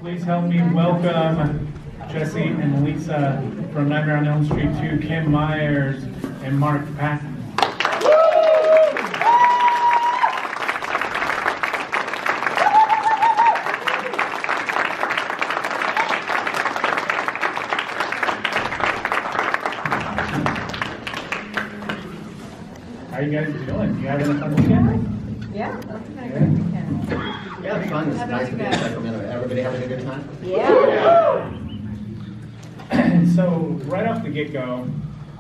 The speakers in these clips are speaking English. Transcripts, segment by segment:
Please help me welcome Jesse and Lisa from Nightmare on Elm Street 2, Kim Myers and Mark Patton. How are you guys doing? You having a fun weekend? Yeah, that's been a great weekend. Yeah, it's fun. It's nice to be in Sacramento. Everybody having a good time? Yeah. So, right off the get-go,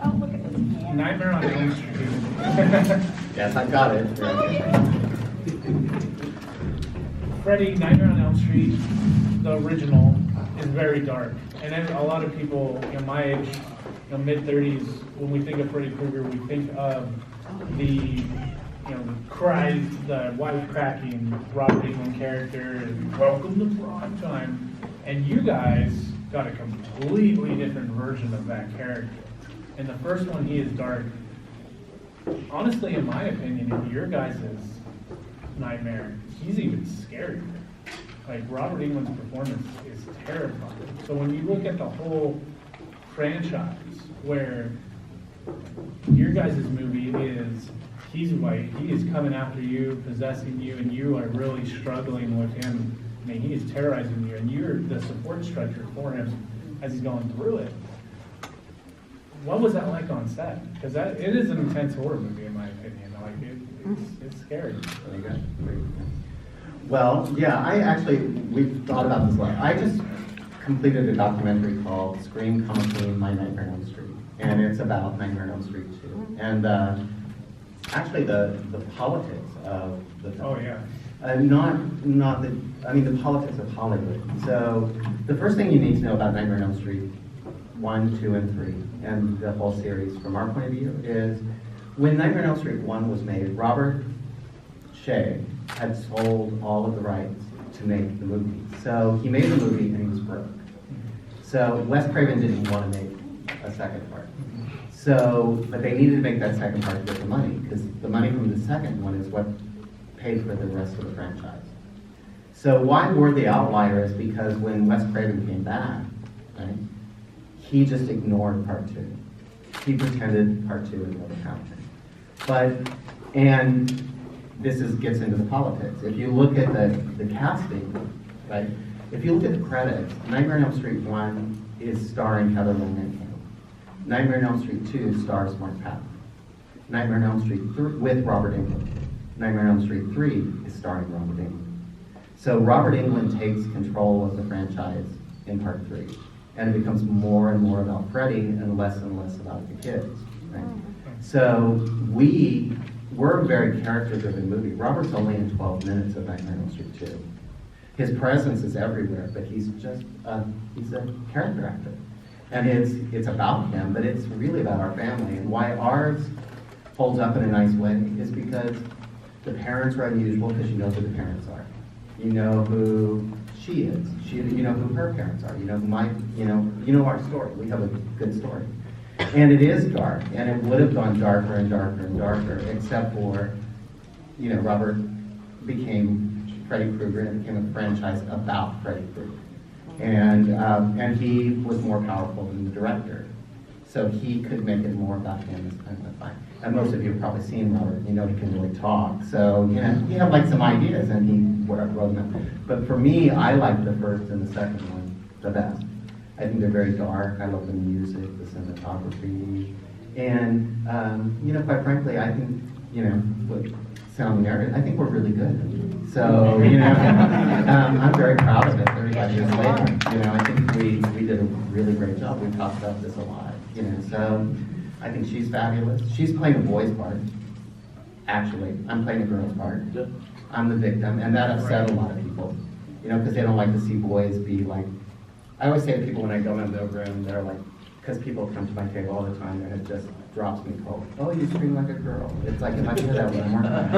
Oh, look at this. Nightmare on Elm Street. Yes, I got it. Freddy, Nightmare on Elm Street, the original, is very dark. And then a lot of people, my age, mid-30s, when we think of Freddy Krueger, we think of the cries, the wisecracking Robert Englund character, and welcome to prime time. And you guys got a completely different version of that character. In the first one, he is dark. Honestly, in my opinion, in your guys' Nightmare, he's even scarier. Like, Robert Englund's performance is terrifying. So when you look at the whole franchise, where your guys' movie is, he's white, he is coming after you, possessing you, and you are really struggling with him. I mean, he is terrorizing you, and you're the support structure for him as he's going through it. What was that like on set? Because it is an intense horror movie, in my opinion. Like, it's scary. Very good. Well, yeah, we've thought about this a lot. I just completed a documentary called Scream, Come Clean, My Nightmare on Elm Street. And it's about Nightmare on Elm Street 2. And actually the politics of the film. Oh, yeah. The politics of Hollywood. So the first thing you need to know about Nightmare on Elm Street 1, 2, and 3, and the whole series from our point of view is when Nightmare on Elm Street 1 was made, Robert Shea had sold all of the rights to make the movie. So he made the movie and he was broke. So Wes Craven didn't want to make a second part. So, but they needed to make that second part to get the money, because the money from the second one is what paid for the rest of the franchise. So why we're the outlier is because when Wes Craven came back, right, he just ignored part 2. He pretended part 2 never happened. And this gets into the politics. If you look at the casting, right, if you look at the credits, Nightmare on Elm Street 1 is starring Heather Langenkamp. Nightmare on Elm Street 2 stars Mark Patton. Nightmare on Elm Street 3 with Robert Englund. Nightmare on Elm Street 3 is starring Robert Englund. So Robert Englund takes control of the franchise in part 3. And it becomes more and more about Freddy and less about the kids. Right? So we're a very character-driven movie. Robert's only in 12 minutes of Nightmare on Elm Street 2. His presence is everywhere, but he's just he's a character actor. And it's about him, but it's really about our family. And why ours holds up in a nice way is because the parents are unusual, because you know who the parents are. You know who she is. You know who her parents are. You know our story. We have a good story. And it is dark, and it would have gone darker and darker and darker, except for, Robert became Freddy Krueger, and it became a franchise about Freddy Krueger. And he was more powerful than the director. So he could make it more about him as kind of fun. And most of you have probably seen Robert, he can really talk. So, he had like some ideas and he wrote them. But for me, I like the first and the second one the best. I think they're very dark. I love the music, the cinematography. And, quite frankly, I think, with sounding arrogant, I think we're really good. So, I'm very proud of it. 35 years later, I think we did a really great job. We talked about this a lot, So I think she's fabulous. She's playing a boy's part. Actually, I'm playing a girl's part. I'm the victim, and that upset a lot of people, because they don't like to see boys be like. I always say to people when I go into the room, they're like, because people come to my table all the time, and it just drops me cold. Oh, you scream like a girl. It's like if I hear that one more time.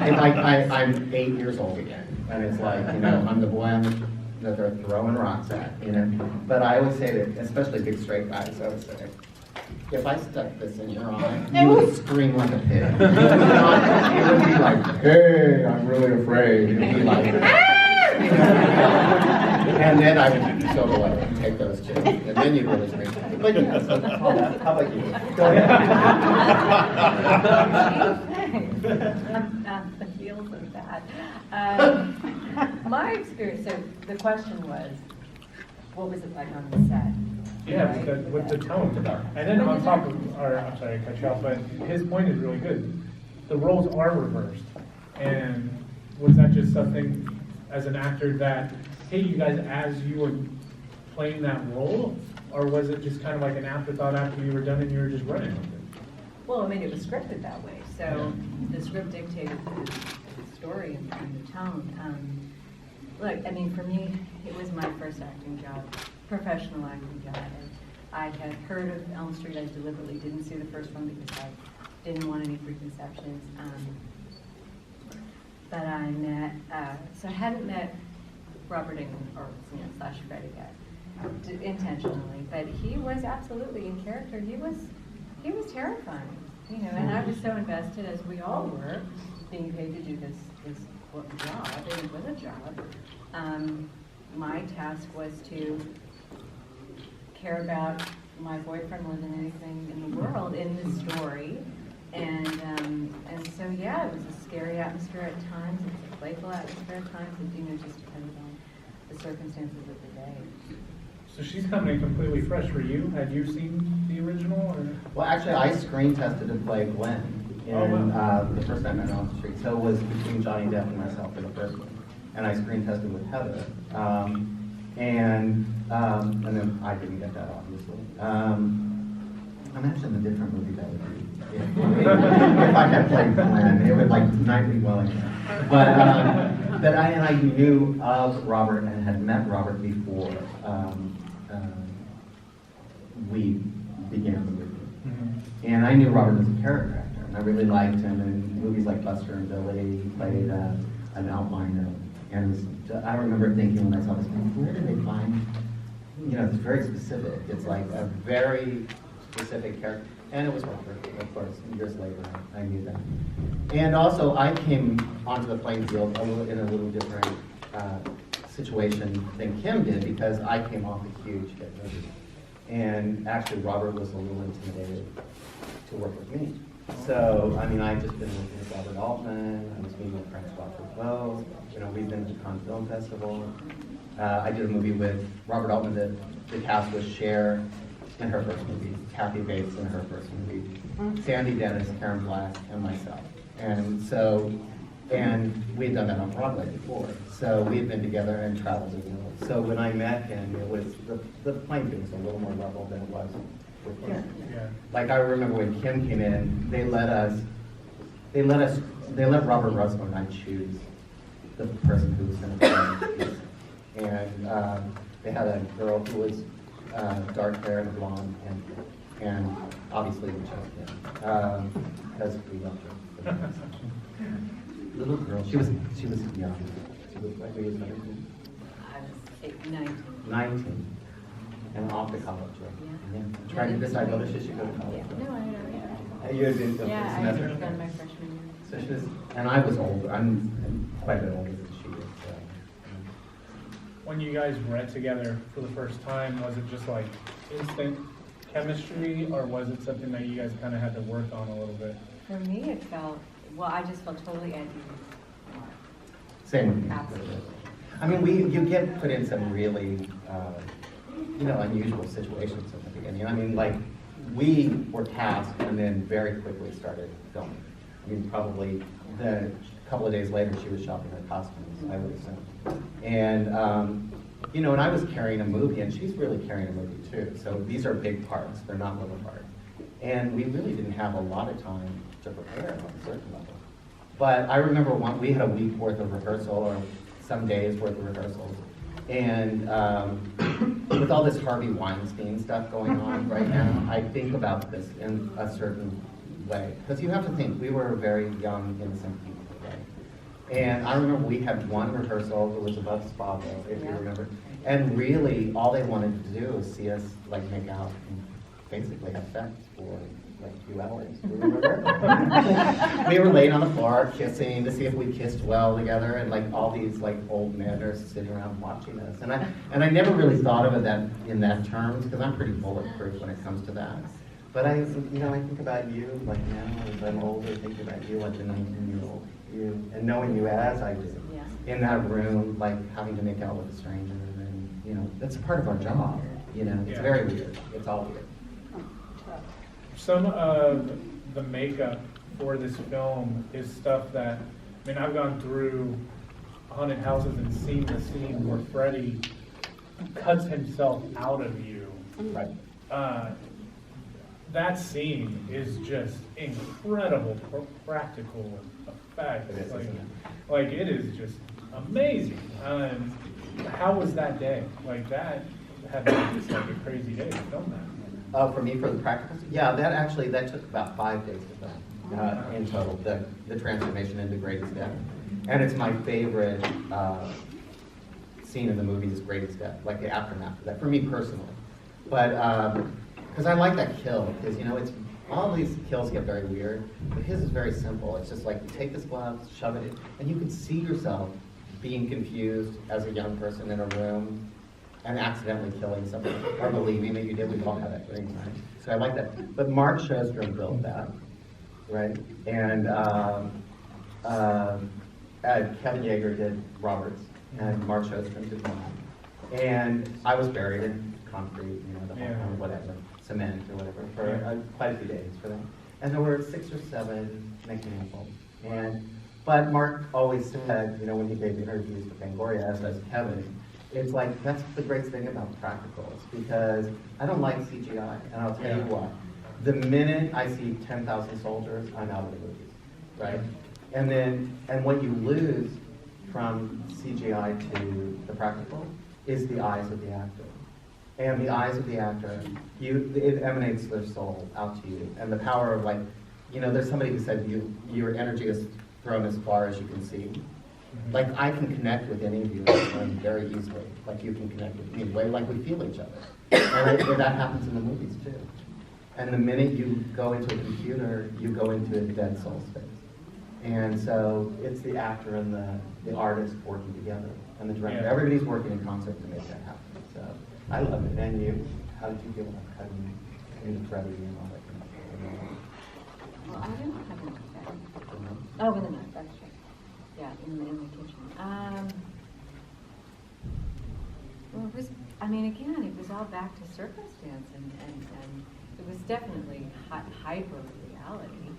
It's like I'm 8 years old again, and it's like I'm the boy that they're throwing rocks at, But I always say that, especially big straight guys, I always say, if I stuck this in your eye, you would scream like a pig. It wouldn't be like, hey, I'm really afraid. It'd be like, And then I would so below and take those two, and then you'd really scream. But yeah, so that's all that. How about you? Go ahead. The heels of that. My experience, so the question was, what was it like on the set? Yeah, Right? with the tone. And then on top of, or I'm sorry, I cut you off, but his point is really good. The roles are reversed. And was that just something as an actor that hit you guys as you were playing that role? Or was it just kind of like an afterthought after you were done and you were just running with it? Well, I mean, it was scripted that way, so the script dictated the story and the tone. Look, I mean, for me, it was my first acting job, professional acting job. I had heard of Elm Street. I deliberately didn't see the first one because I didn't want any preconceptions. But I met, so I hadn't met Robert Englund, or slash Freddy yet, intentionally, but he was absolutely in character. He was terrifying, and I was so invested, as we all were, being paid to do this job, and it was a job. My task was to care about my boyfriend more than anything in the world in the story, and so yeah, it was a scary atmosphere at times. It was a playful atmosphere at times. It just depended on the circumstances of the day. So she's coming in completely fresh for you. Had you seen the original? Or? Well, actually, I screen tested to play Glenn in the first time at Elm Street. So it was between Johnny Depp and myself for the first one. And I screen tested with Heather. And then I didn't get that, obviously. I'm actually in a different movie that would be. If I had played Glenn, it would like Nightly Wellington. But I knew of Robert and had met Robert before we began the movie. And I knew Robert as a character actor, and I really liked him in movies like Buster and Billy. He played an outliner. And I remember thinking when I saw this movie, where did they find, it's very specific. It's like a very specific character. And it was Robert, of course, years later, I knew that. And also, I came onto the playing field in a little different situation than Kim did, because I came off a huge hit movie. And actually, Robert was a little intimidated to work with me. So, I mean, I'd just been working with Robert Altman, I was meeting with Francois Truffaut, we've been to the Cannes Film Festival. I did a movie with Robert Altman that the cast was Cher in her first movie, Kathy Bates in her first movie, Sandy Dennis, Karen Black, and myself. And we had done that on Broadway before. So we had been together and traveled as well. So when I met him, it was, the playing field was a little more level than it was with Kim. Yeah. Like I remember when Kim came in, they let Robert Russell and I choose the person who was going to play. And they had a girl who was dark hair and blonde, and obviously we chose Kim because we loved her. Little girl, she was young. She was like, we was 19. I was 19. 19, and off to college, right? Yeah. Trying to decide whether she should go to college. Yeah. No, I know. You had been the Yeah, first I semester. had done my freshman year. So she was, and I was older. I'm quite a bit older than she is. So. When you guys read together for the first time, was it just like instant chemistry, or was it something that you guys kind of had to work on a little bit? For me, it felt, I just felt totally at ease. Same with me. Absolutely. I mean, you get put in some really, unusual situations at the beginning. I mean, like, we were cast and then very quickly started filming. I mean, probably a couple of days later, she was shopping her costumes, I would assume. And, and I was carrying a movie, and she's really carrying a movie too. So these are big parts, they're not little parts. And we really didn't have a lot of time to prepare on a certain level. But I remember we had a week worth of rehearsal, or some days worth of rehearsals. And with all this Harvey Weinstein stuff going on right now, I think about this in a certain way. Because you have to think, we were very young, innocent people, right? And I remember we had one rehearsal, it was above Spago, if you remember. And really, all they wanted to do was see us like make out basically have sex for like a few hours. Do you remember? We were laying on the floor kissing to see if we kissed well together, and like all these like old men are sitting around watching us. And I never really thought of it that in that terms, because I'm pretty bulletproof when it comes to that. But I think about you like now as I'm older, thinking about you like the 19-year-old you, and knowing you as I do in that room, like having to make out with a stranger, and that's a part of our job. It's very weird. It's all weird. Some of the makeup for this film is stuff that, I've gone through haunted houses and seen the scene where Freddy cuts himself out of you. Right. That scene is just incredible practical effect. It is, isn't it? Like it is just amazing. How was that day? Like that had to be just like a crazy day to film that. For me, for the practicals, that took about 5 days to film in total. The transformation into Grady's death, and it's my favorite scene in the movie is Grady's death, like the aftermath of that for me personally. But because I like that kill, because it's all these kills get very weird, but his is very simple. It's just like you take this glove, shove it in, and you can see yourself being confused as a young person in a room and accidentally killing somebody or believing that you did. We've all had that during time. So I like that. But Mark Sjöström built that, right? And Kevin Yeager did Roberts, and Mark Sjöström did mine. And I was buried in concrete, the whole whatever, cement or whatever, for quite a few days for that. And there were 6 or 7 mechanicals. But Mark always said, when he gave interviews for Fangoria, as does Kevin, it's like, that's the great thing about practicals, because I don't like CGI, and I'll tell you what, the minute I see 10,000 soldiers, I'm out of the movies, right? And what you lose from CGI to the practical is the eyes of the actor. And the eyes of the actor, it emanates their soul out to you, and the power of there's somebody who said your energy is thrown as far as you can see. Like I can connect with any of you very easily. Like you can connect with me, way like we feel each other. And that happens in the movies too. And the minute you go into a computer, you go into a dead soul space. And so it's the actor and the artist working together, and the director. Yeah. Everybody's working in concert to make that happen. So I love it. And you, how did you feel about cutting into Freddy and all that kind of stuff? Well, I didn't have an effect. Oh, with a knife, that's right. Yeah, in the kitchen. Well, it was, again, it was all back to circumstance, and it was definitely hyper reality,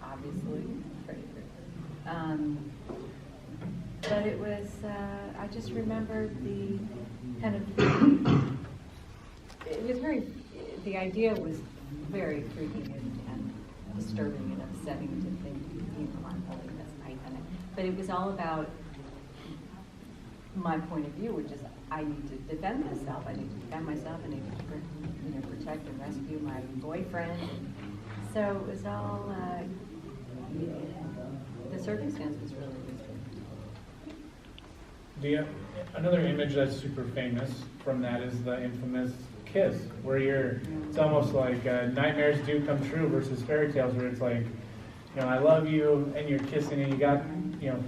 obviously, Freddy Krueger. But it was, I just remember the kind of, it was the idea was very freaky and disturbing and upsetting to think, I'm holding this knife in it. But it was all about my point of view, which is I need to defend myself. I need to defend myself. I need to protect and rescue my boyfriend. So it was all, the circumstance was really weird. Another image that's super famous from that is the infamous kiss, where it's almost like nightmares do come true versus fairy tales, where it's like, I love you, and you're kissing, and you got,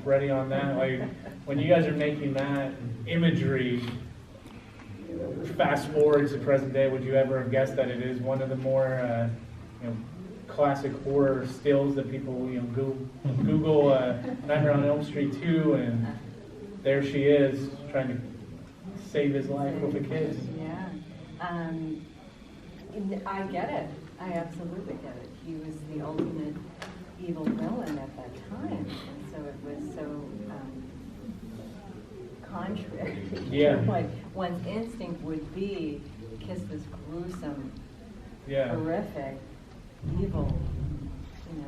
Freddy on that. Like, when you guys are making that imagery, fast forward to present day, would you ever have guessed that it is one of the more, classic horror stills that people, Google Nightmare on Elm Street 2, and there she is trying to save his life with a kiss. Yeah. I get it. I absolutely get it. He was the ultimate evil villain at that time, and so it was so contrary. Yeah. Like one's instinct would be kiss this gruesome, horrific, evil,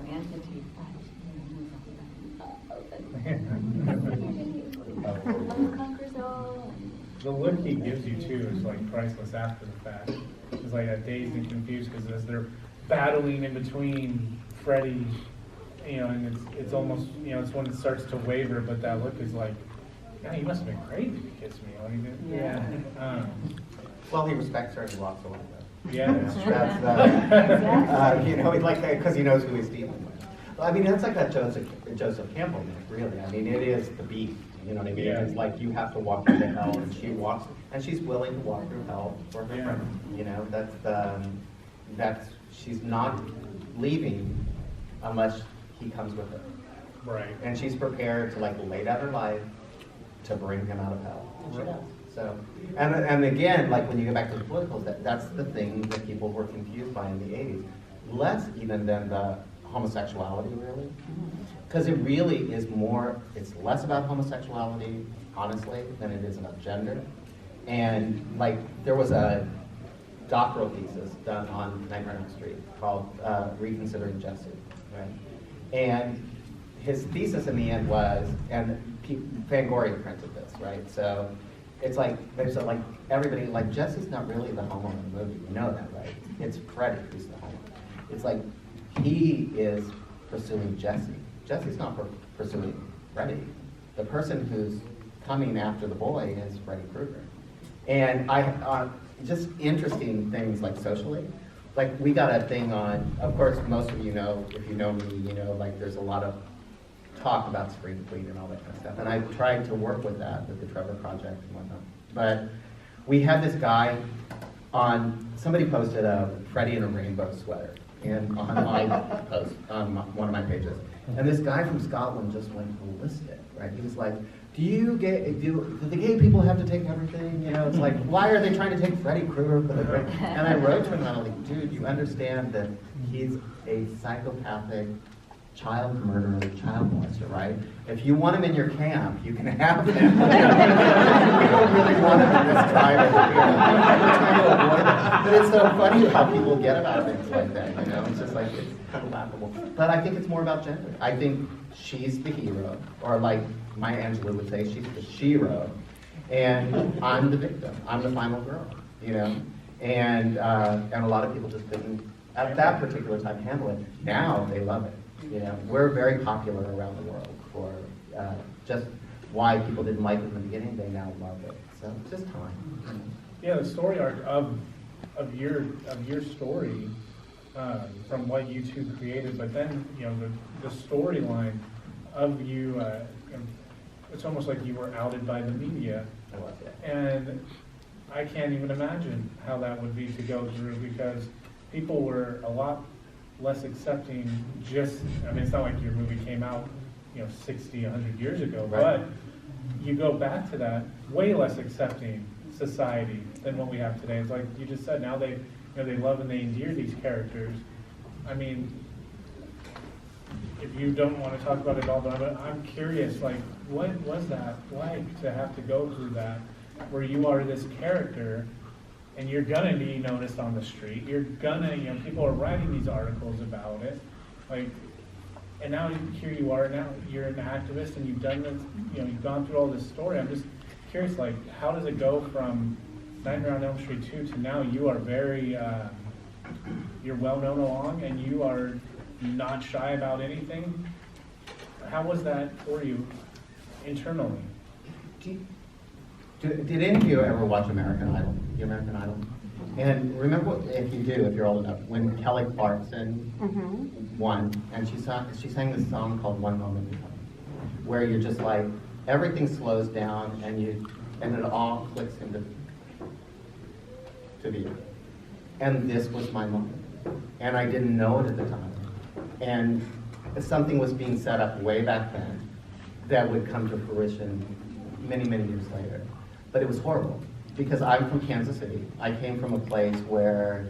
entity. Love conquers all. The look he gives you too is like priceless after the fact. It's like that dazed and confused, because as they're battling in between Freddy, and it's almost, it's when it starts to waver, but that look is like, yeah, he must have been crazy to kiss me. Yeah. Well, he respects her and he walks away. Yeah. That's you know, like because he knows who he's dealing with. Well, I mean, that's like that Joseph Campbell myth, really. I mean, it is the beast. You know what I mean? Yeah. It's like you have to walk through hell, and she walks, and she's willing to walk through hell for her Yeah. friend. You know, that's she's not leaving unless he comes with her, Right. and she's prepared to like lay down her life to bring him out of hell. And she Right. does. So, and again, like when you go back to the politicals, that's the thing that people were confused by in the '80s. Less even than the homosexuality, really, because it really is more. It's less about homosexuality, honestly, than it is about gender. And like there was a doctoral thesis done on Nightmare on Elm Street called "Reconsidering Jesse," right? And his thesis in the end was, and Fangoria printed this, right? So it's like there's like everybody like Jesse's not really the homo in the movie. You know that, right? It's Freddy who's the homo. It's like he is pursuing Jesse. Jesse's not pursuing Freddy. The person who's coming after the boy is Freddy Krueger. And I just interesting things like socially. Like we got a thing on, of course, most of you know, if you know me, you know, like there's a lot of talk about Scream Queen and all that kind of stuff. And I tried to work with that, with the Trevor Project and whatnot. But we had this guy somebody posted a Freddy in a rainbow sweater on my post, on one of my pages. And this guy from Scotland just went ballistic, right? He was like, do the gay people have to take everything? You know, it's like, why are they trying to take Freddy Krueger for the great? And I wrote to him, and I was like, dude, you understand that he's a psychopathic child murderer, child molester, right? If you want him in your camp, you can have him. We don't really want him in this tribe over here. We're trying to avoid it. But it's so funny how people get about things like that, you know? It's just like, it's kind of laughable. But I think it's more about gender. I think she's the hero, or like Maya Angelou would say, she's the shero, and I'm the victim. I'm the final girl, you know? And a lot of people just didn't, at that particular time, handle it. Now they love it. You know, we're very popular around the world for just why people didn't like it in the beginning. They now love it. So it's just time. Yeah, the story arc of your story from what you two created, but then you know the storyline of you. It's almost like you were outed by the media, I love it. and I can't even imagine how that would be to go through because people were a lot less accepting. I mean, it's not like your movie came out, 60, 100 years ago, right. But you go back to that, way less accepting society than what we have today. It's like you just said, now they love and they endear these characters. I mean, if you don't want to talk about it all, but I'm curious, like, what was that like to have to go through that, where you are this character, and you're gonna be noticed on the street. You're gonna, people are writing these articles about it, like, and now here you are. Now you're an activist, and you've done this. You've gone through all this story. I'm just curious, like, how does it go from Nightmare on Elm Street 2 to now you are very, you're well known along, and you are not shy about anything. How was that for you internally? Did any of you ever watch American Idol? The American Idol? And remember, if you do, if you're old enough, when Kelly Clarkson won, and she sang this song called "One Moment in Time," where you're just like, everything slows down, and it all clicks into the earth. And this was my moment, and I didn't know it at the time. And something was being set up way back then that would come to fruition many, many years later. But it was horrible, because I'm from Kansas City. I came from a place where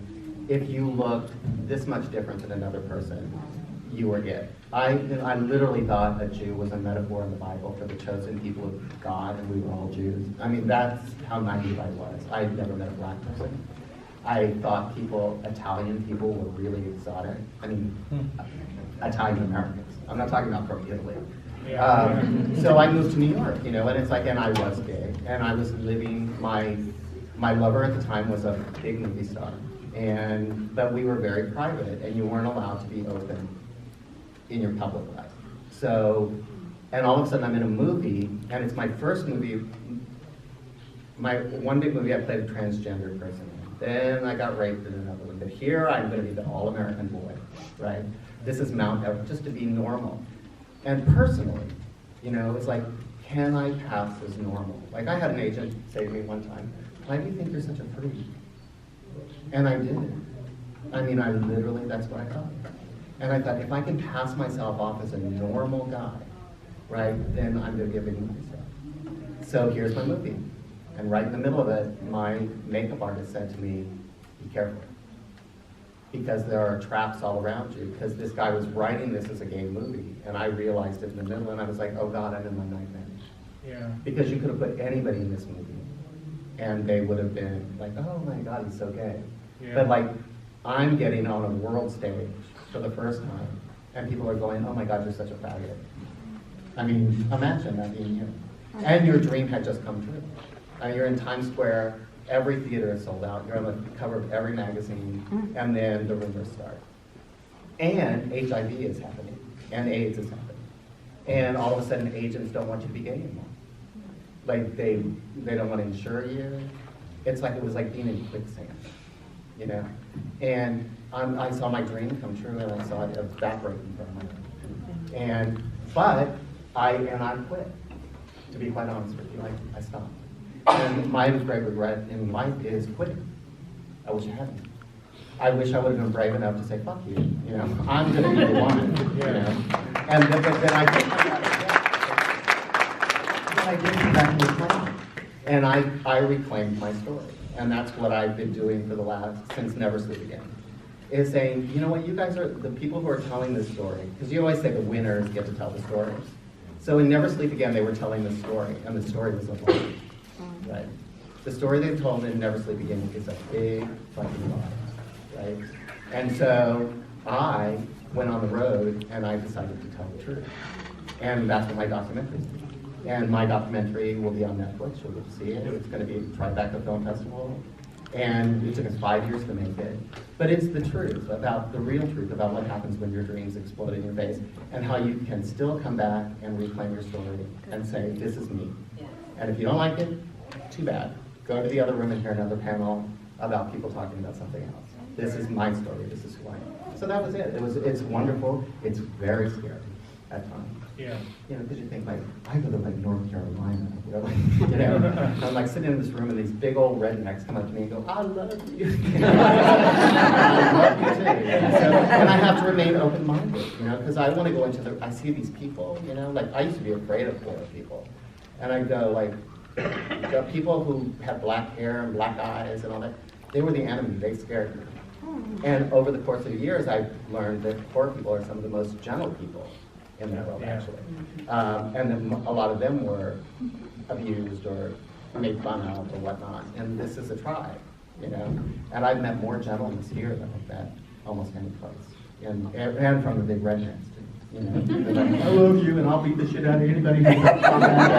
if you looked this much different than another person, you were it. I literally thought a Jew was a metaphor in the Bible for the chosen people of God, and we were all Jews. I mean, that's how naive I was. I had never met a black person. I thought Italian people were really exotic. I mean, Italian Americans. I'm not talking about from Italy. So I moved to New York, and it's like, and I was gay, and I was living, my lover at the time was a big movie star, but we were very private, and you weren't allowed to be open in your public life. So, and all of a sudden I'm in a movie, and it's my first movie, my one big movie I played a transgender person in. Then I got raped in another one. But here I'm going to be the all-American boy, right? This is Mount Everest, just to be normal. And personally, you know, it's like, can I pass as normal? Like I had an agent say to me one time, why do you think you're such a freak? And I did. I mean, I literally, that's what I thought. And I thought, if I can pass myself off as a normal guy, right, then I'm going to give it myself. So here's my movie. And right in the middle of it, my makeup artist said to me, be careful. Because there are traps all around you. Because this guy was writing this as a gay movie. And I realized it in the middle, and I was like, oh God, I'm in my nightmare. Yeah. Because you could have put anybody in this movie. And they would have been like, oh my God, he's so gay. Yeah. But like, I'm getting on a world stage for the first time, and people are going, oh my God, you're such a faggot. I mean, imagine that being you. And your dream had just come true. You're in Times Square, every theater is sold out, you're on the cover of every magazine, and then the rumors start. And HIV is happening, and AIDS is happening. And all of a sudden, agents don't want you to be gay anymore. Like, they don't want to insure you. It's like, it was like being in quicksand, you know? And I saw my dream come true, and I saw it evaporate in front of my eyes. But I quit, to be quite honest with you. I stopped. And my great regret in life is quitting. I wish I hadn't. I wish I would have been brave enough to say, fuck you, you know, I'm going to be the one, you know. And then I did come back I did come back to reclaim. And I reclaimed my story. And that's what I've been doing for since Never Sleep Again. Is saying, you know what, you guys are the people who are telling this story, because you always say the winners get to tell the stories. So in Never Sleep Again, they were telling the story, and the story was a lie, right? The story they told in Never Sleep Again is a big fucking lie, right? And so I went on the road, and I decided to tell the truth. And that's what my documentary is. And my documentary will be on Netflix, you'll get to see it. It's going to be at Tribeca Film Festival. And it took us 5 years to make it. But it's the truth, about the real truth, about what happens when your dreams explode in your face, and how you can still come back and reclaim your story and say, this is me. Yeah. And if you don't like it, too bad. Go to the other room and hear another panel about people talking about something else. This is my story, this is who I am. So that was it. It's wonderful. It's very scary at times. Yeah. You know, because you think, like, I go to, like, North Carolina, really. You know? And I'm, like, sitting in this room, and these big old rednecks come up to me and go, I love you. I love you, too. And I have to remain open-minded, you know, because I want to go into I see these people, you know, like, I used to be afraid of poor people. And I go, like, the people who have black hair and black eyes and all that, they were the enemy. They scared me. And over the course of years, I've learned that poor people are some of the most gentle people in the world, actually. And then a lot of them were abused or made fun of or whatnot. And this is a tribe, you know. And I've met more gentleness here than I've met almost any place. And from the big rednecks, too. You know, they're like, I love you, and I'll beat the shit out of anybody who's not on that.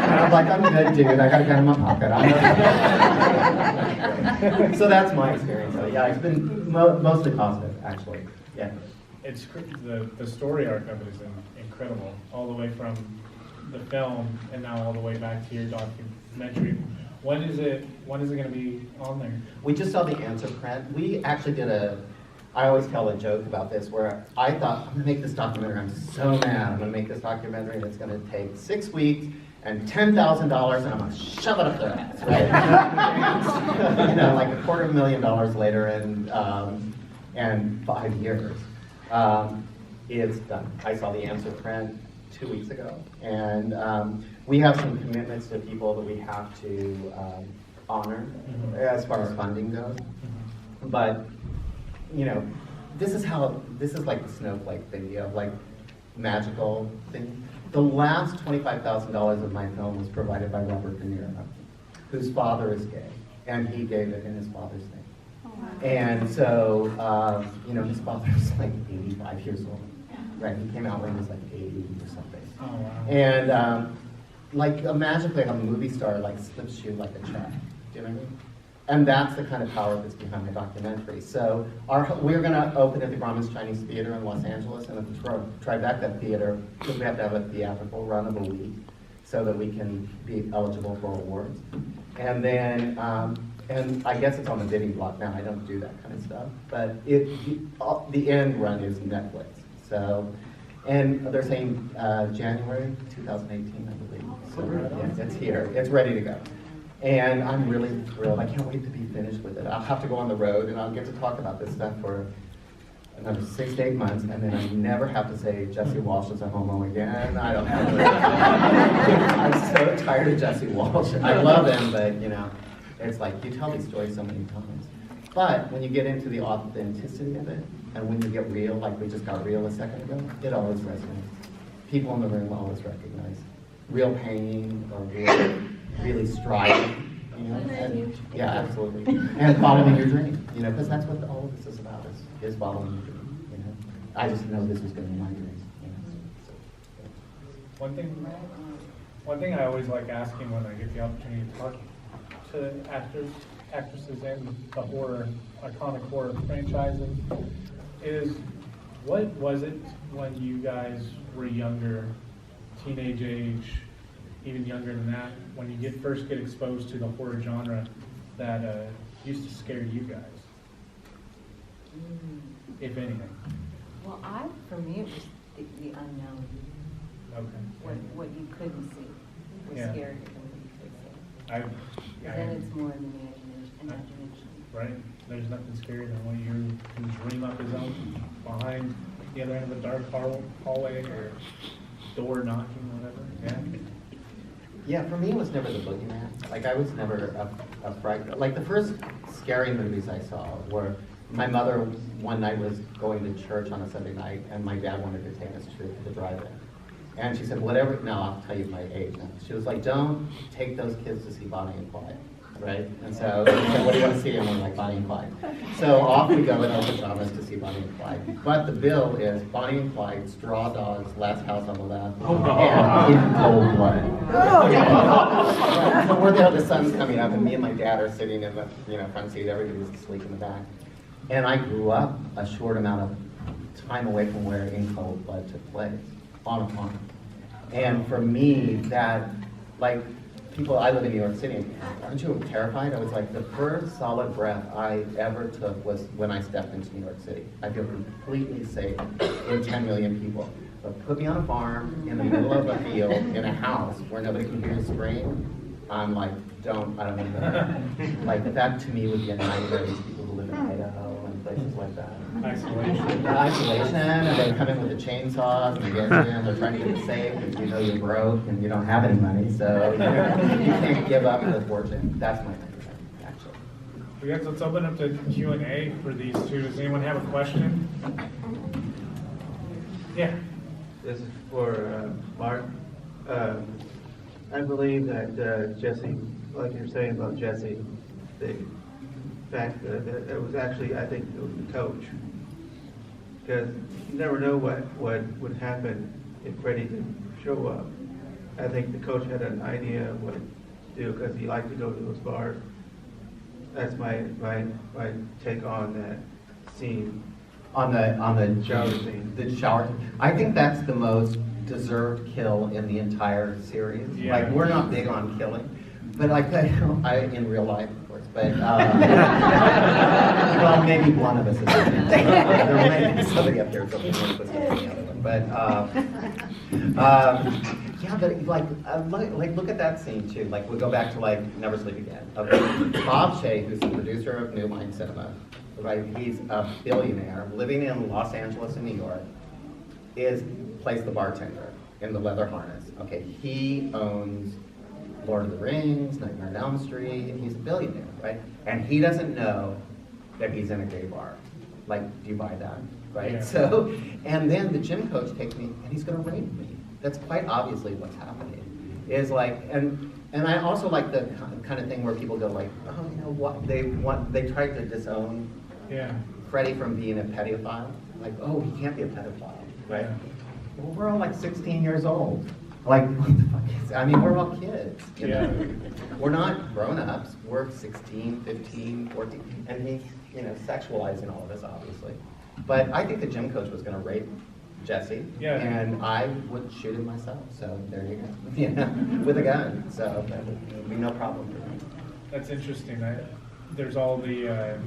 And I'm like, I'm good, dude. I got a gun in my pocket. So that's my experience. So yeah, it's been mostly positive, actually. Yeah. It's the story arc of it is incredible, all the way from the film and now all the way back to your documentary. When is it going to be on there? We just saw the answer print. We actually did I always tell a joke about this where I thought, I'm going to make this documentary. I'm so mad. I'm going to make this documentary and it's going to take 6 weeks and $10,000 and I'm going to shove it up their ass, right? You know, like $250,000 later and 5 years. It's done. I saw the answer print 2 weeks ago. And we have some commitments to people that we have to honor as far as funding goes. But you know, this is like the snowflake thing, you know, like magical thing. The last $25,000 of my film was provided by Robert De Niro, whose father is gay, and he gave it in his father's name. Oh, wow. And so, you know, his father was like 85 years old, right? He came out when he was like 80 or something. Oh, wow. And like magically, like a movie star like slips you like a check. Do you know what I mean? And that's the kind of power that's behind my documentary. So we're going to open at the Grauman's Chinese Theater in Los Angeles and at the Tribeca Theater, because we have to have a theatrical run of a week so that we can be eligible for awards. And then and I guess it's on the bidding block now, I don't do that kind of stuff, but the end run is Netflix, so, and they're saying January 2018, I believe. So, yes, it's here, it's ready to go. And I'm really thrilled, I can't wait to be finished with it. I'll have to go on the road and I'll get to talk about this stuff for another 6 to 8 months, and then I never have to say Jesse Walsh is a homo again. I don't have to. I'm so tired of Jesse Walsh. I love him, but you know, it's like you tell these stories so many times. But when you get into the authenticity of it, and when you get real, like we just got real a second ago, it always resonates. People in the room always recognize real pain or really striving. You know, and, yeah, absolutely. And following your dream, you know, because that's what all of this is about, is following your dream, you know. I just know this was going to be my dream, you know. One thing I always like asking when I get the opportunity to talk to actors, actresses in the iconic horror franchises is, what was it when you guys were younger, teenage age, even younger than that, when you first get exposed to the horror genre that used to scare you guys, if anything? Well, for me, it was the unknown. Okay. What you couldn't see was Yeah. scarier than what you could see. Then it's more in the imagination. Right? There's nothing scarier than when you can dream up his own behind the other end of the dark hallway or door knocking, whatever. Yeah. Yeah, for me, it was never the boogeyman. Like, I was never a fright. Like, the first scary movies I saw were, my mother one night was going to church on a Sunday night, and my dad wanted to take us to the drive-in. And she said, whatever, no, I'll tell you my age now. She was like, don't take those kids to see Bonnie and Clyde, right? And so, she said, what do you want to see? And we're like, Bonnie and Clyde. So off we go in our pajamas to see Bonnie and Clyde. But the bill is Bonnie and Clyde, Straw Dogs, Last House on the Left, and In Cold Blood. So we're there, the sun's coming up, and me and my dad are sitting in the front seat. Everybody's asleep in the back. And I grew up a short amount of time away from where In Cold Blood took place, on a farm. And for me, that, like, I live in New York City, aren't you terrified? I was like, the first solid breath I ever took was when I stepped into New York City. I feel completely safe in 10 million people. But put me on a farm, in the middle of a field, in a house where nobody can hear you scream, I'm like, I don't need that. Like, that to me would be a nightmare, these people who live in Idaho and places like that. Isolation. Isolation, and they come in with the chainsaws, and they get you in, they're trying to get safe, and you know you're broke, and you don't have any money, so you can't give up the fortune. That's my nightmare, actually. We guys, let's open up to Q&A for these two. Does anyone have a question? Yeah. This is for Mark. I believe that Jesse, like you're saying about Jesse, the fact that it was actually, I think it was the coach. Because you never know what would happen if Freddy didn't show up. I think the coach had an idea of what to do because he liked to go to those bars. That's my take on that scene. On the Shower scene. The shower. I think that's the most deserved kill in the entire series. Yeah. Like, we're not big on killing, but like I in real life, of course. But well, maybe one of us is. There may be somebody up there who's something twisted than the other one. But yeah, but like look at that scene too. Like, we go back to like Never Sleep Again. Okay, Bob Shea, who's the producer of New Line Cinema. Right, he's a billionaire living in Los Angeles and New York, plays the bartender in the leather harness. Okay, he owns Lord of the Rings, Nightmare on Elm Street, he's a billionaire, right? And he doesn't know that he's in a gay bar. Like, do you buy that? Right? Yeah. So, and then the gym coach takes me and he's gonna rape me. That's quite obviously what's happening. Is like, and I also like the kind of thing where people go like, oh, you know what, they tried to disown Freddy from being a pedophile. Like, oh, he can't be a pedophile, right? Yeah. Well, we're all like 16 years old. Like, what the fuck is, I mean, we're all kids, you know? We're not grown-ups. We're 16, 15, 14, and he's, sexualizing all of us, obviously. But I think the gym coach was gonna rape Jesse, and I would shoot him myself, so there you go, with a gun, so that would be no problem for me. That's interesting. there's all the,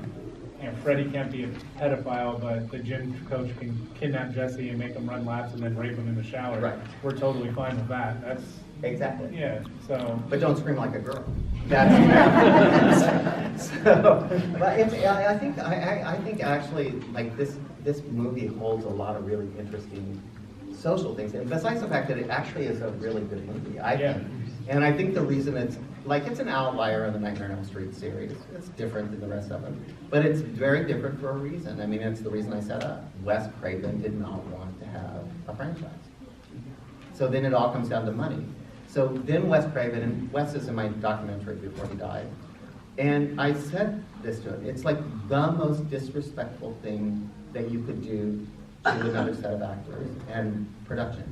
Freddy can't be a pedophile, but the gym coach can kidnap Jesse and make him run laps and then rape him in the shower. Right. We're totally fine with that. That's, Exactly. yeah, so. But don't scream like a girl. That's so. But I think actually like this movie holds a lot of really interesting social things, and besides the fact that it actually is a really good movie, I think. And I think the reason it's an outlier in the Nightmare on Elm Street series. It's different than the rest of them, but it's very different for a reason. I mean, it's the reason I set up. Wes Craven did not want to have a franchise, so then it all comes down to money. So then Wes Craven, and Wes is in my documentary before he died, and I said this to him, it's like the most disrespectful thing that you could do to another set of actors and production.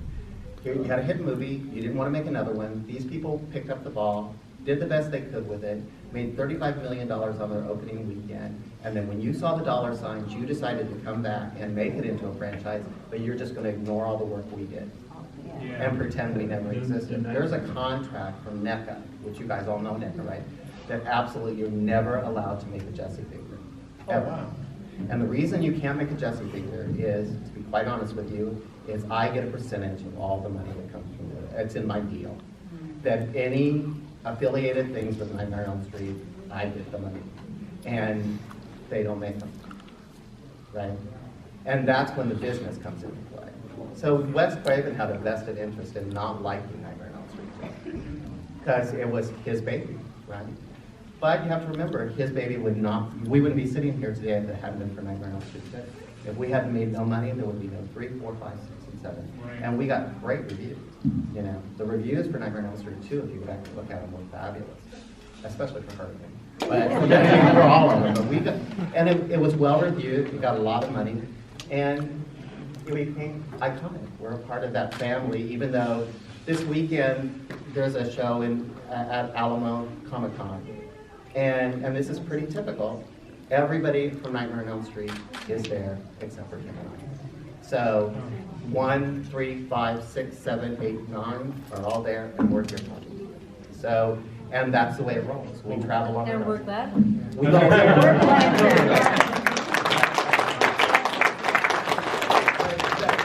Here you had a hit movie, you didn't want to make another one, these people picked up the ball, did the best they could with it, made $35 million on their opening weekend, and then when you saw the dollar signs, you decided to come back and make it into a franchise, but you're just going to ignore all the work we did. Yeah. And pretend we never existed. There's a contract from NECA, which you guys all know NECA, right? That absolutely you're never allowed to make a Jesse figure. Ever. Oh, wow. And the reason you can't make a Jesse figure is, to be quite honest with you, is I get a percentage of all the money that comes from it. It's in my deal. That any affiliated things with Nightmare on Elm Street, I get the money. And they don't make them. Right? And that's when the business comes into play. So Wes Craven had a vested interest in not liking Nightmare on Elm Street because it was his baby, right? But you have to remember, his baby we wouldn't be sitting here today if it hadn't been for Nightmare on Elm Street today. If we hadn't made no money, there would be no 3, 4, 5, 6, and 7. Right. And we got great reviews. You know, the reviews for Nightmare on Elm Street 2, if you would actually look at them, were fabulous, especially for her. But for all of them. But we got, and it was well reviewed. We got a lot of money, and it became iconic. We're a part of that family, even though this weekend there's a show at Alamo Comic-Con. And this is pretty typical. Everybody from Nightmare on Elm Street is there except for him and I. So 1, 3, 5, 6, 7, 8, 9 are all there, and we're here talking. So, and that's the way it rolls. We travel on our own. And we're glad. We go We're glad.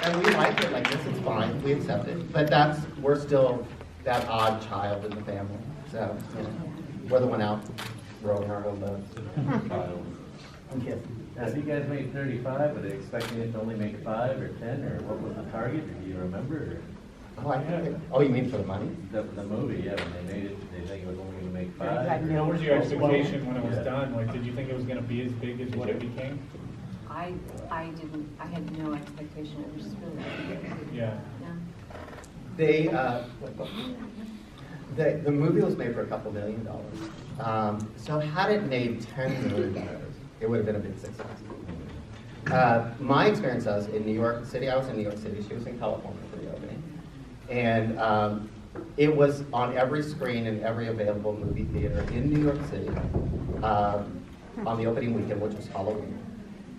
And we like it like this, it's fine, we accept it, but we're still that odd child in the family, so, you know, we're the one out rowing our own boats. I'm kidding. Now, so you guys made 35, were they expecting it to only make 5 or 10, or what was the target, or do you remember? Oh, you mean for the money? The movie, yeah, when they made it, did they think it was only gonna make 5? What was your expectation when it was done? Like, did you think it was gonna be as big as what it became? I had no expectation. It was just really good. Yeah. Yeah. The movie was made for a couple $1 million. So had it made $10 million, it would have been a big success. My experience was in New York City. I was in New York City. She was in California for the opening. And it was on every screen in every available movie theater in New York City on the opening weekend, which was Halloween.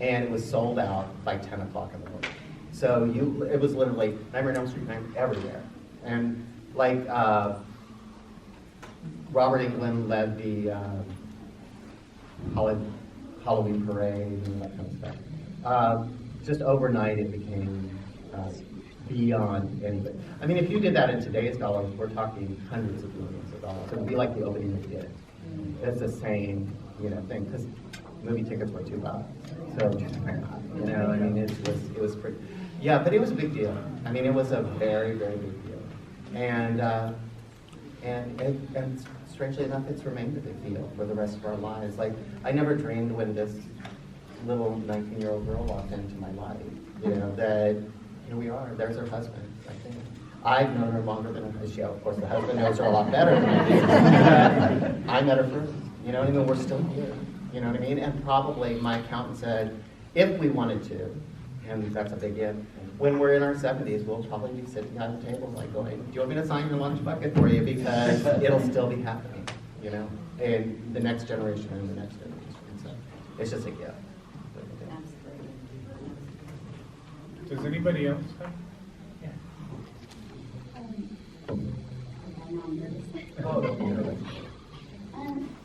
And it was sold out by 10 o'clock in the morning. So it was literally Nightmare on Elm Street everywhere. And like Robert Englund led the Halloween parade and that kind of stuff. Just overnight it became beyond anybody. I mean, if you did that in today's dollars, we're talking hundreds of millions of dollars. It would be like the opening of it. It's the same, thing, because movie tickets were $2. So, I mean, it was pretty, yeah, but it was a big deal. I mean, it was a very, very big deal. And strangely enough, it's remained a big deal for the rest of our lives. Like, I never dreamed when this little 19-year-old girl walked into my life, that here we are, there's her husband, right there. I've known her longer than she, of course, the husband knows her a lot better than I do. I met her first, I mean? We're still here, you know what I mean? And probably my accountant said, if we wanted to, and that's a big if, when we're in our 70s, we'll probably be sitting at the table like going, do you want me to sign your lunch bucket for you? Because it'll still be happening, and the next generation and the next generation. So it's just a gift. Absolutely. Does anybody else have?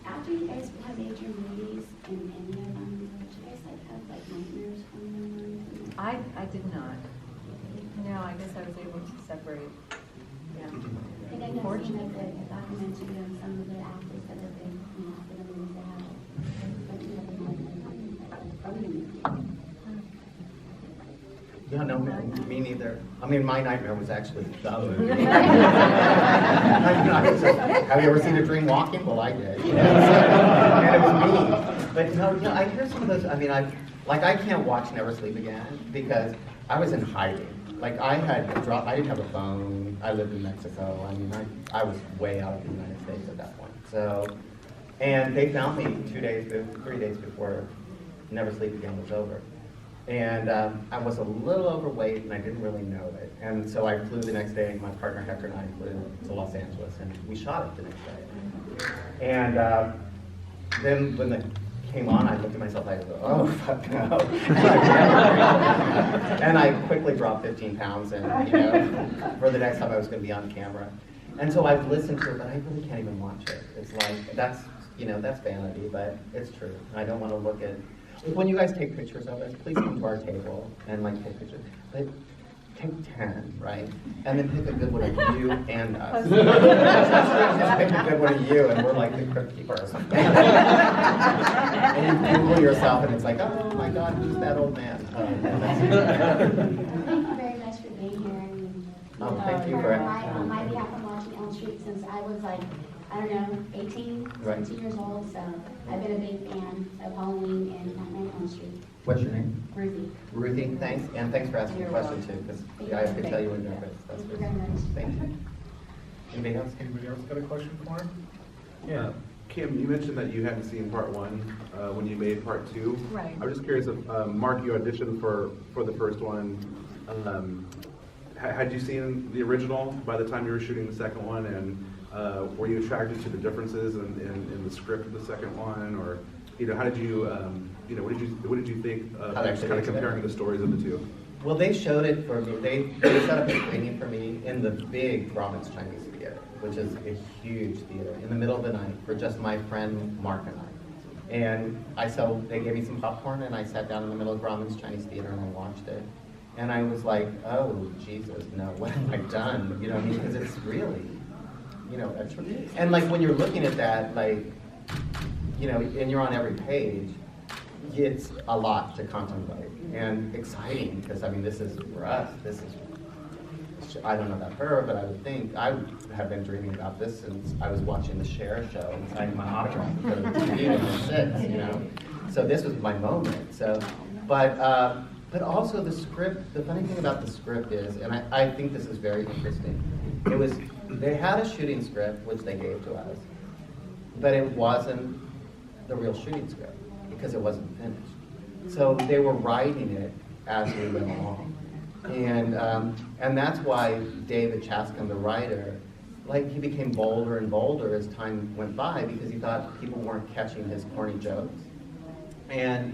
After you guys had made your movie, I did not. No, I guess I was able to separate. Yeah. I think I can see like the documentary on some of the actors that have been, for the movies they have. Yeah, no, me neither. I mean, my nightmare was actually the other. Have you ever seen a dream walking? Well, I did. And it was me. But no, I hear some of those. I mean, I can't watch Never Sleep Again because I was in hiding. Like I didn't have a phone. I lived in Mexico. I mean, I was way out of the United States at that point. So, and they found me 3 days before Never Sleep Again was over. And I was a little overweight, and I didn't really know it. And so I flew the next day. My partner Hector and I flew to Los Angeles, and we shot it the next day. And then when it came on, I looked at myself. I go, "Oh fuck no!" And I quickly dropped 15 pounds, and for the next time I was going to be on camera. And so I've listened to it, but I really can't even watch it. It's like that's vanity, but it's true. I don't want to look at. When you guys take pictures of us, please come to our table and take pictures. But take 10, right? And then pick a good one of you and us. Just pick a good one of you, and we're like the crypt keeper or something. And you Google yourself, and it's like, oh my God, who's that old man? Thank you very much for being here. And, Thank you for on my behalf of watching Elm Street since I was like, I don't know, 18, 17 years old. So I've been a big fan of Halloween and Nightmare on Elm Street. What's your name? Ruthie. Ruthie, thanks. And thanks for asking the You're question welcome. too, because I could tell you were nervous. That's Thank you good. very much. Thank you. Anybody else? Anybody else got a question for him? Yeah. Kim, you mentioned that you hadn't seen part one when you made part two. Right. I was just curious if, Mark, you auditioned for the first one. Had you seen the original by the time you were shooting the second one, and were you attracted to the differences in the script of the second one, or how did you, what did you think of How they kind of comparing the stories of the two? Well, they showed it for me. They set up a screening for me in the big Grauman's Chinese Theater, which is a huge theater, in the middle of the night for just my friend Mark and I. And they gave me some popcorn, and I sat down in the middle of Grauman's Chinese Theater and I watched it. And I was like, oh, Jesus, no, what have I done? You know what I mean? Because it's really, and like when you're looking at that, like, and you're on every page, it's a lot to contemplate and exciting because, I mean, this is for us, I don't know about her, but I would think I have been dreaming about this since I was watching the Cher show and signing my autograph for the TV when I was 6, So this was my moment. So, but also the script, the funny thing about the script is, and I think this is very interesting, they had a shooting script, which they gave to us, but it wasn't the real shooting script because it wasn't finished. So they were writing it as we went along. And that's why David Chaskin, the writer, he became bolder and bolder as time went by because he thought people weren't catching his corny jokes. And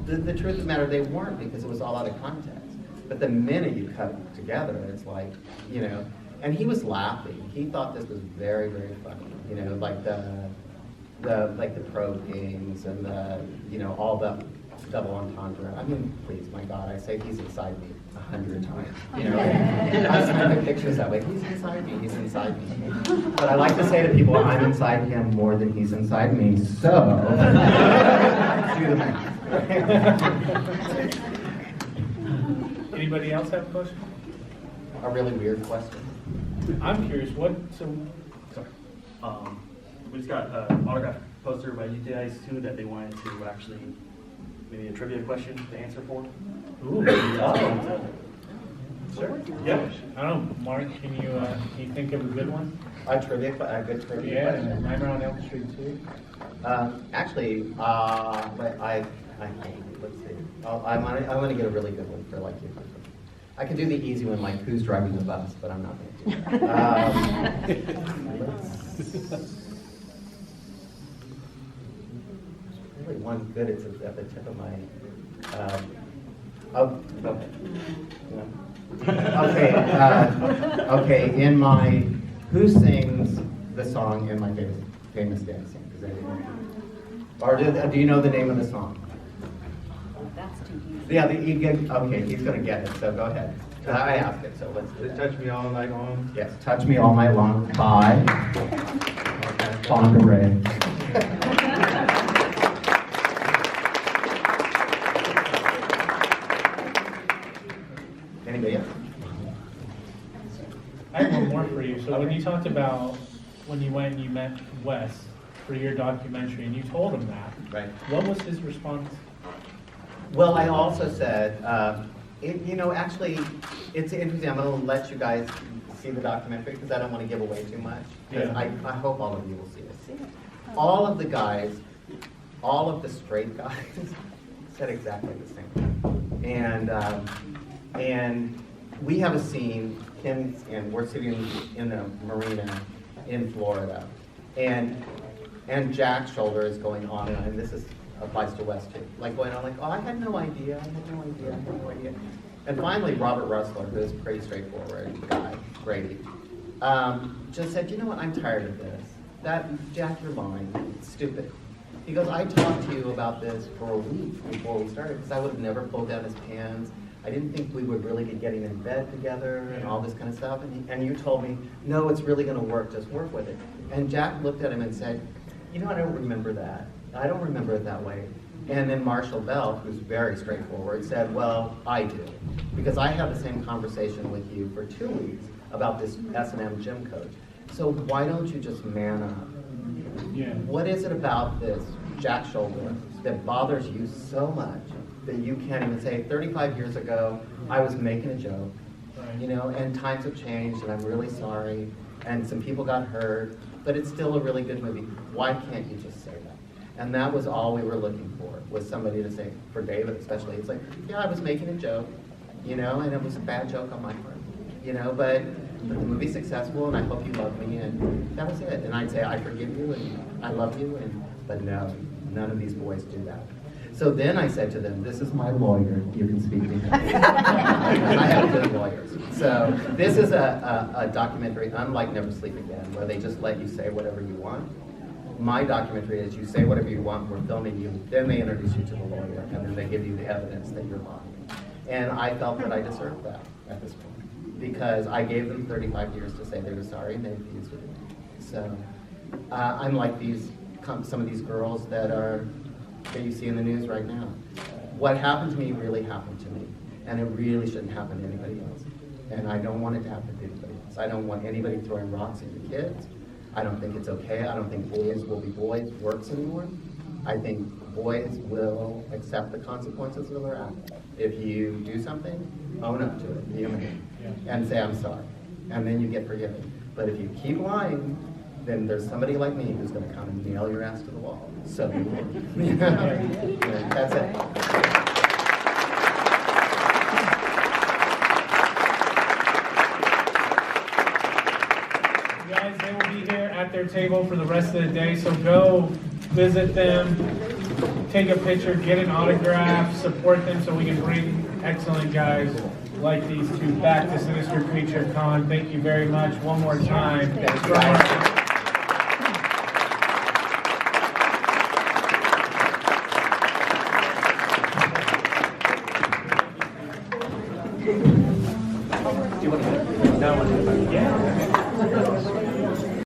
the truth of the matter, they weren't because it was all out of context. But the minute you cut it together, it's like, and he was laughing. He thought this was very, very funny. Like the probe games and all the double entendre. I mean, please, my God, I say he's inside me 100 times. I send the pictures that way. He's inside me. He's inside me. But I like to say to people, I'm inside him more than he's inside me. So do the math. Anybody else have a question? A really weird question. I'm curious, sorry. We just got an autograph poster by you guys too that they wanted to actually, maybe a trivia question to answer for. Ooh. Sure. Yeah. I don't know, Mark, can you think of a good one? A good trivia Yeah, question. Nightmare on Elm Street 2. Actually, but let's see. I want to get a really good one for you. I could do the easy one, like who's driving the bus, but I'm not going to do that. There's really one good. It's at the tip of my. Okay. In my, who sings the song in my famous dancing? Or do you know the name of the song? That's too Yeah, okay, he's gonna get it, so go ahead. I asked it, so let's do They that. touch me all night long. Yes, Touch Me All Night Long by Fonda Ray. Anybody else? I have one more for you. So when you talked about when you went and you met Wes for your documentary and you told him that, Right. what was his response? Well, I also said, actually, it's interesting. I'm going to let you guys see the documentary because I don't want to give away too much. Because Yeah. I hope all of you will see it. All of the guys, all of the straight guys, said exactly the same thing. And we have a scene, and we're sitting in a marina in Florida, and Jack's shoulder is going on and on, and this applies to West too, like going on like, oh, I had no idea. And finally, Robert Russler, who is a pretty straightforward guy, Grady, just said, you know what, I'm tired of this. Jack, you're lying, it's stupid. He goes, I talked to you about this for a week before we started, because I would have never pulled down his pants. I didn't think we would really be getting in bed together and all this kind of stuff. And you told me, no, it's really going to work, just work with it. And Jack looked at him and said, you know, I don't remember that. I don't remember it that way. And then Marshall Bell, who's very straightforward, said, well, I do. Because I had the same conversation with you for 2 weeks about this S&M gym coach. So why don't you just man up? Yeah. What is it about this Jack shoulder that bothers you so much that you can't even say, 35 years ago, I was making a joke, and times have changed, and I'm really sorry, and some people got hurt, but it's still a really good movie. Why can't you just say that? And that was all we were looking for, was somebody to say, for David especially, it's like, yeah, I was making a joke, and it was a bad joke on my part, but the movie's successful, and I hope you love me, and that was it. And I'd say, I forgive you, and I love you, but no, none of these boys do that. So then I said to them, this is my lawyer, you can speak to him. I have good lawyers. So this is a documentary, unlike Never Sleep Again, where they just let you say whatever you want. My documentary is you say whatever you want, we're filming you, then they introduce you to the lawyer, and then they give you the evidence that you're lying. And I felt that I deserved that at this point, because I gave them 35 years to say they were sorry, and they refused to do it. So unlike some of these girls that you see in the news right now. What happened to me really happened to me, and it really shouldn't happen to anybody else. And I don't want it to happen to anybody else. I don't want anybody throwing rocks at the kids. I don't think it's okay. I don't think boys will be boys works anymore. I think boys will accept the consequences of their act. If you do something, own up to it, be a man, and say, I'm sorry. And then you get forgiven. But if you keep lying, then there's somebody like me who's going to come and nail your ass to the wall. So that's it. Guys, they will be here at their table for the rest of the day, so go visit them, take a picture, get an autograph, support them so we can bring excellent guys like these two back to SinisterCreature Con. Thank you very much one more time. Thank you, guys. Yeah.